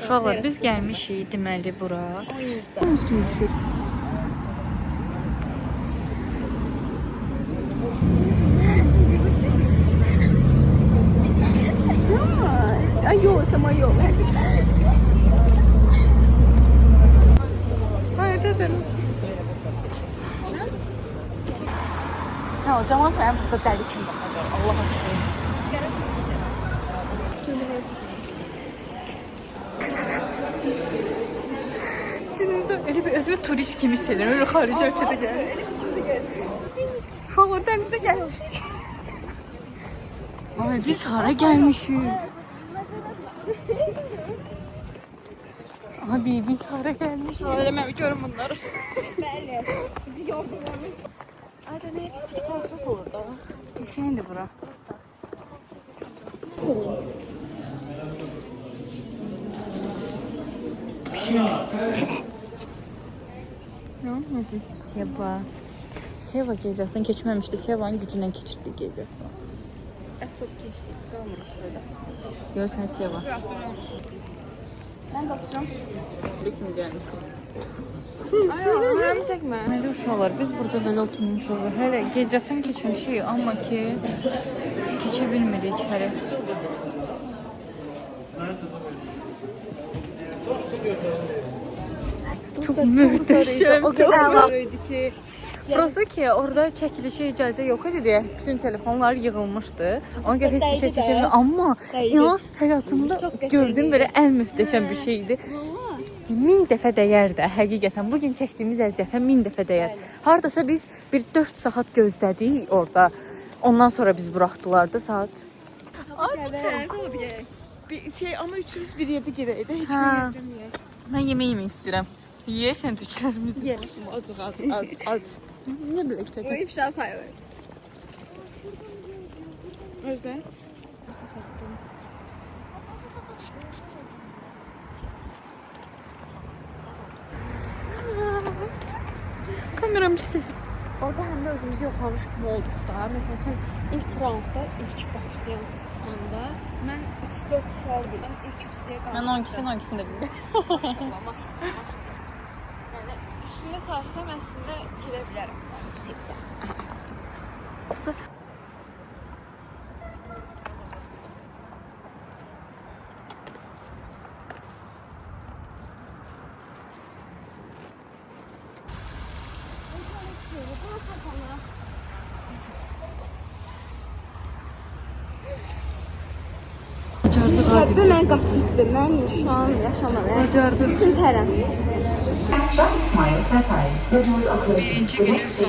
Uşaqlar biz gəlmişik deməli bura. 17-də. Biz kimi düşür? Ay yok, sama yok. Hayır dedim. Sen o camaat ben burada deli kim bakacak? Allah aşkına. Öyle bir özümü turist kimi hissediyorum. Öyle harici ülkede gel. Uşaqlar dənizə gəlmişik. Ay biz hara gəlmişik? Abi biz hara gəlmişik? Söylemem, görün bunları. Bəli, bizi yordular. Ayda ne pislik təəssürat olur da. Geçendir bura. Ne olmadı? Seva gezəkdən keçməmişdi. Sevanın gücündən keçirdi gezəkdən. Əsad keçdik, qalmırıq böyle. Görsən Seva. Ben de oturuyorum. Ne kim gəlmiş? Ay, ayağımı çəkmə. Məli uşaqlar, biz burada belə oturmuşuq. Hələ gecədən keçmişik, amma ki keçə bilmirik içəri. Dostlar çok sarıydı. O kadar sarıydı ki. Burası ki orada çəkilişə icazə yox idi deyə bütün telefonlar yığılmışdı. Ona görə heç bir şey çəkilmir. Amma inan həyatımda gördüyüm belə ən möhtəşəm bir şeydi. 1000 dəfə dəyər də həqiqətən. Bugün çəkdiyimiz əziyyətə 1000 dəfə dəyər. Hardasa biz bir 4 saat gözlədik orada. Ondan sonra biz buraxdılar da saat. Bir şey ama üçümüz bir yerde gireydi. Hiç Ha. bir izlemeyek. Mən yemək yemək istəyirəm. Yeyəsən tüklərimizi. Yemişim az. Ne bilek Bu çekin. ifşa sayılır. Özde. Kameram pisdir. Orada hem de özümüzü yoxlamış kimi olduq da. Mesela sen ilk roundda ilk başlayan anda ben 3-4 sual bildim. Ben ilk 3 diye kaldım. Mən 12'sini də bildim. Maşallah. Yani üstünde karşılam aslında girebilirim. Sivdə. Bacardıq abi. Hətta mən qaçırdım. Mən şu an yaşamam. Bacardıq. Bütün tərəm. Birinci günün sonu.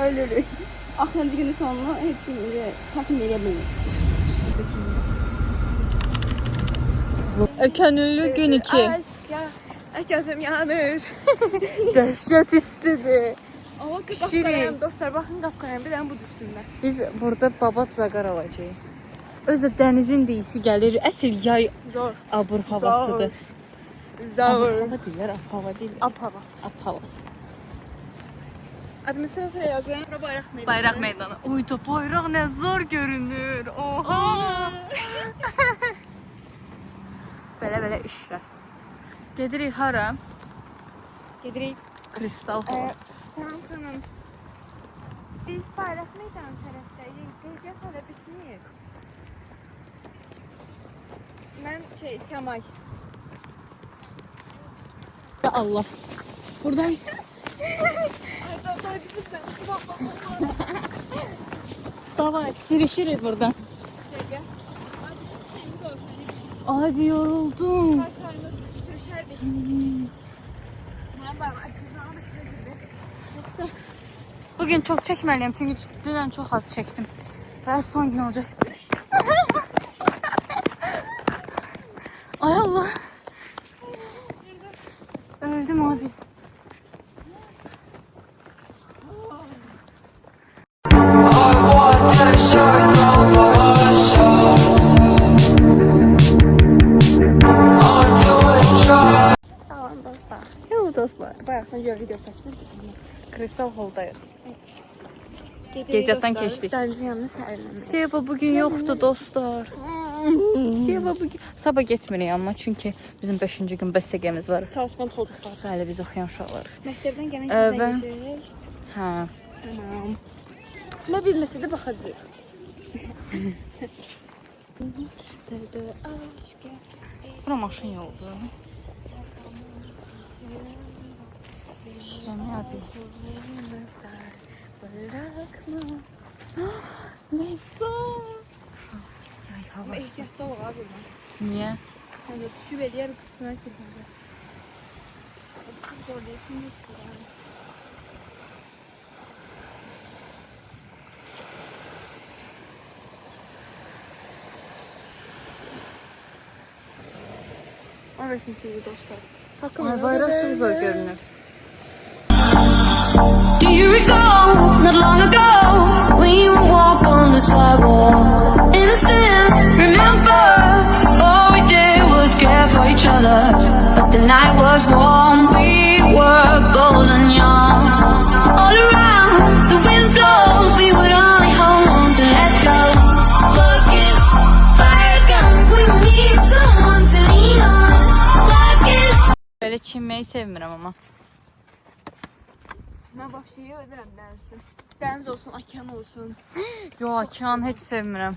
Ölürük. Axırıncı günün sonunu heç kim təxmin edə bilmir. Könüllü gün 2. Aşk ya. Gözüm yanır. Dəhşət istidir. Ama Pişirik. kapkarayım dostlar. Bakın kapkarayım. Bir tane bu üstünde. Biz burada babat zaqar alacağıq. Özü dənizin deyisi gəlir. Əsl yay Zor. abur havasıdır. Zor. Abur hava deyirlər, ab hava deyil. Ap hava. Ab havası. Administrator yazın. Bayraq meydanı. Bayraq meydanı. Oy da bayraq nə zor görünür. Oha. Belə işlər. Gedirik hara? Gedirik. Kristal hava. Selam hanım. Biz bayraq meydanı tərəfdəyik. Qeydiyyat hələ bitmir. Mən Səmay. Ya Allah. Buradan Ay da bizimlə. davay sürüşürük buradan. Gel. Abi yoruldum. Sürüşərdik. Yoksa bugün çok çekmeliyim çünkü dünən çok az çektim. Ve son gün olacak. Ay Allah. Öldüm abi. Tamam dostlar. Hello dostlar. Bayaqdan gör video çəkdim. Kristal Hall'dayız. Gecədən Gecədən keçdik. Dənizin yanına sərinlədik. Seva bugün yoktu dostlar. Seva bugün sabah getmirik amma çünki bizim 5-ci gün BSG-miz var. Çalışkan çocuklar. Bəli, biz oxuyan uşaqlarıq. Məktəbdən gələn və- kimsə geçəcək. Hə. Tamam. Sima bilməsə də baxacaq. Bura maşın yoldur. Şirəmi adı. Bırakma. Mesut. Yay havası. Ehtiyatlı ol abi. Niyə? Hani düşüb eləyər qısına keçəcək. Çok zorlayıcı istiyorum. Arasın TV dostlar. Ay, bayraq çox zor görünür. Do you recall not long ago when you would walk on the sidewalk? Innocent, remember all we did was care for each other. But the night was warm, we were golden young. All around, the wind blows, we would only hold on to let go. Like it's fire gun, we need someone to lean on. Like it's Belə çinməyi sevmirəm amma. Ben başlayı öderim dersin. Deniz olsun, okyan olsun. Yo, okean heç sevmirəm.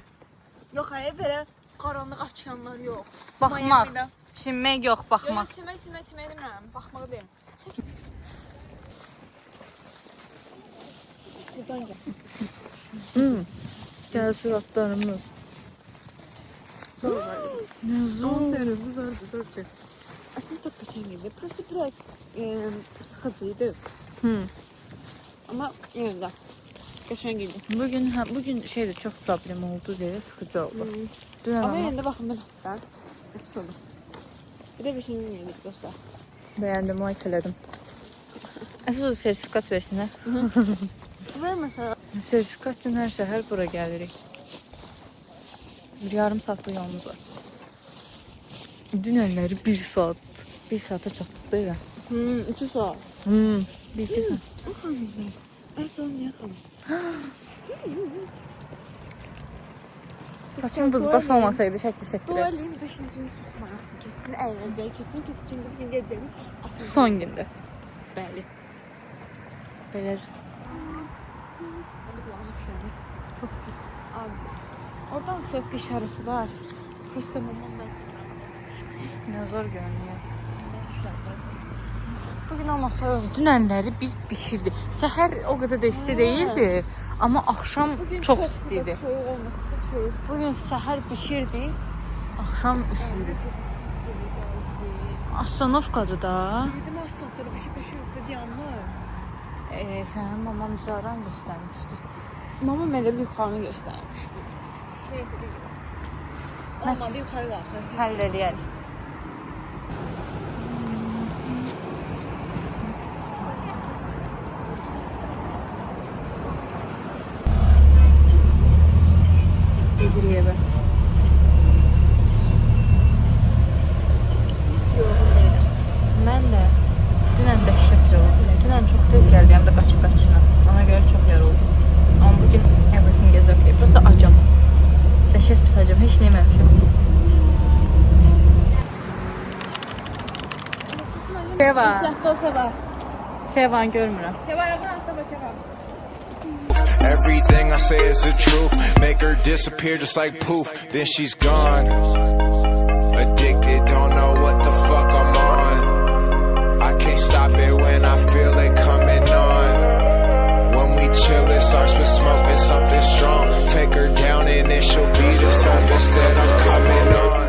Yok hayır böyle karanlık okyanlar yok. Baxmaq. Miami'də. Çinmək yox, baxmaq. Yok çime demirəm. Baxmağı deyim. Buradan gel. Gəl suratlarımız. Zor var. Zor. Zor. Aslında çok geçen geldi. Burası biraz sıkıcıydı. Ama yine de geçen geldi. Bugün şeydə çox problem oldu deyə sıxıcı oldu. Dünən Ama amma yine de bakımda ben. Nasıl olur? Bir de bir şeyin yedik dostlar. bəyəndim, like elədim. Əsas o sertifikat versinlər. Ver mesela. Sertifikat üçün hər səhər bura gəlirik. Bir yarım saatlıq yolumuz var. Dünənləri 1 saat. 1 saata çatdıq da evə. 2 saat. 1-2 saat. Evet oğlum niye kalın? Saçım bızbaş olmasaydı şəkil Bu çəkdirəm. elin 5. gün çok maraqlı keçsin, əyləncəli keçsin ki, çünki bizim gedəcəyimiz axırıncı. Son gündə. Bəli. Belə Hadi kulağına şöyle. Çok pis. Abi. Oradan sövq işarəsi var. Prosta mamam bence. nə zor görünüyor. Bugün ama soyuq. Dünənləri biz bişirdik. Səhər o qədər də isti değildi. Amma axşam çox istiydi. Soğuk olması da soğuk. Bugün səhər bişirdik. Axşam üşüdük. Astanovkadır da. Dedim az soğukda bir şey dedi yanmır. Sənin maman bizə aran göstərmişdi. Mamam elə bir yuxarını göstərmişdi. Neyse dedim. Olmadı yuxarı qalxır. Həll eləyərik. Gedirik evə. Mən də dünən dəhşət yoruldum. Dünən çox tez gəldi, həm də qaçıb-qaçına. Ona görə çox yoruldum. Amma bugün everything is okay. Prosta acam. Dəhşət pis acam. Heç nə yeməmişəm. Seva. Ehtiyatda Seva. Sevan görmürəm. Seva ayağını atma Seva. Everything I say is the truth. Make her disappear just like poof. Then she's gone. Addicted, don't know what the fuck I'm on. I can't stop it when I feel it coming on. When we chill, it starts with smoking something strong. Take her down and then she'll be the surface that I'm coming on.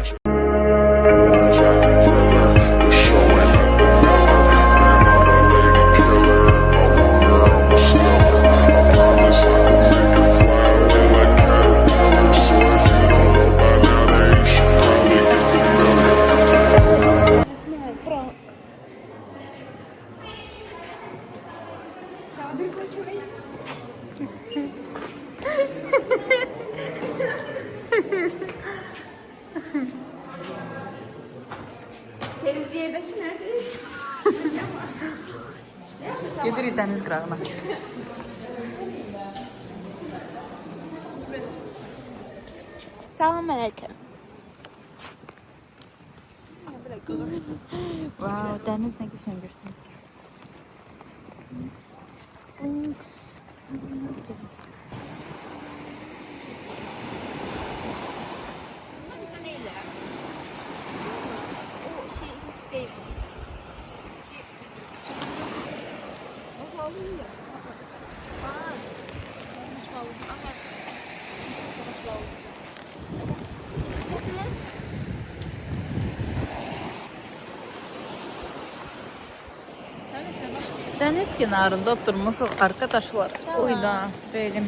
Sevinci yerdəki nədir? Gedirik dəniz qırağına. Salam əleykum. Wow, dəniz nə qəşəng görsən. Links. Dəniz kənarında oturmuşuq arkadaşlar. Oyda benim.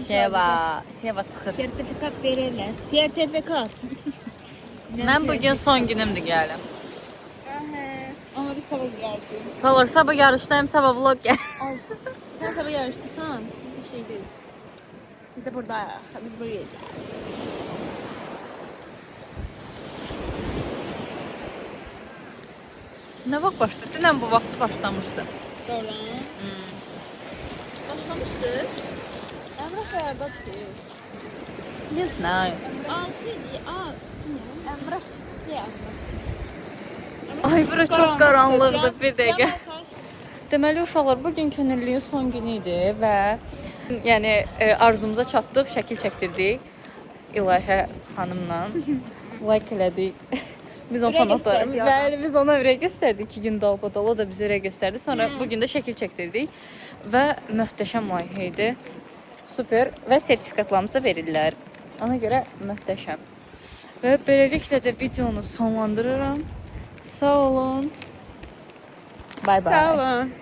Seva tıxır. Sertifikat verirlər. Sertifikat. Mən bugün son günümdür gəlim. Ama biz sabah geldik. Kalır sabah yarışdayım, sabah vlog gəl. Sen sabah yarıştısan, biz de şey değil. Biz de buradayız. Biz buraya geldik. Nə vaxt başladı? Dünən bu vaxtı başlamışdı. Doğru. Başlamıştı. Emrah ayardadır ki. Ne знаю. 6 idi. Emrah çıktı ya. Ay bura çox qaranlıqdır bir dəqiqə. Ya ben sana Deməli uşaqlar bu gün könüllüyün son günü idi və yəni arzumuza çatdıq, şəkil çəkdirdik İlahə xanımla. Like elədik. Biz onun fanatlarımız. Bəli, biz ona ürək göstərdik 2 gün dalbadal, o da bizə ürək göstərdi. Sonra bu gün də şəkil çəkdirdik və möhtəşəm layihə idi. Super və sertifikatlarımızı da verirlər. Ona görə möhtəşəm. Və beləliklə də videonu sonlandırıram. Sağ olun. Bye bye. Sağ olun.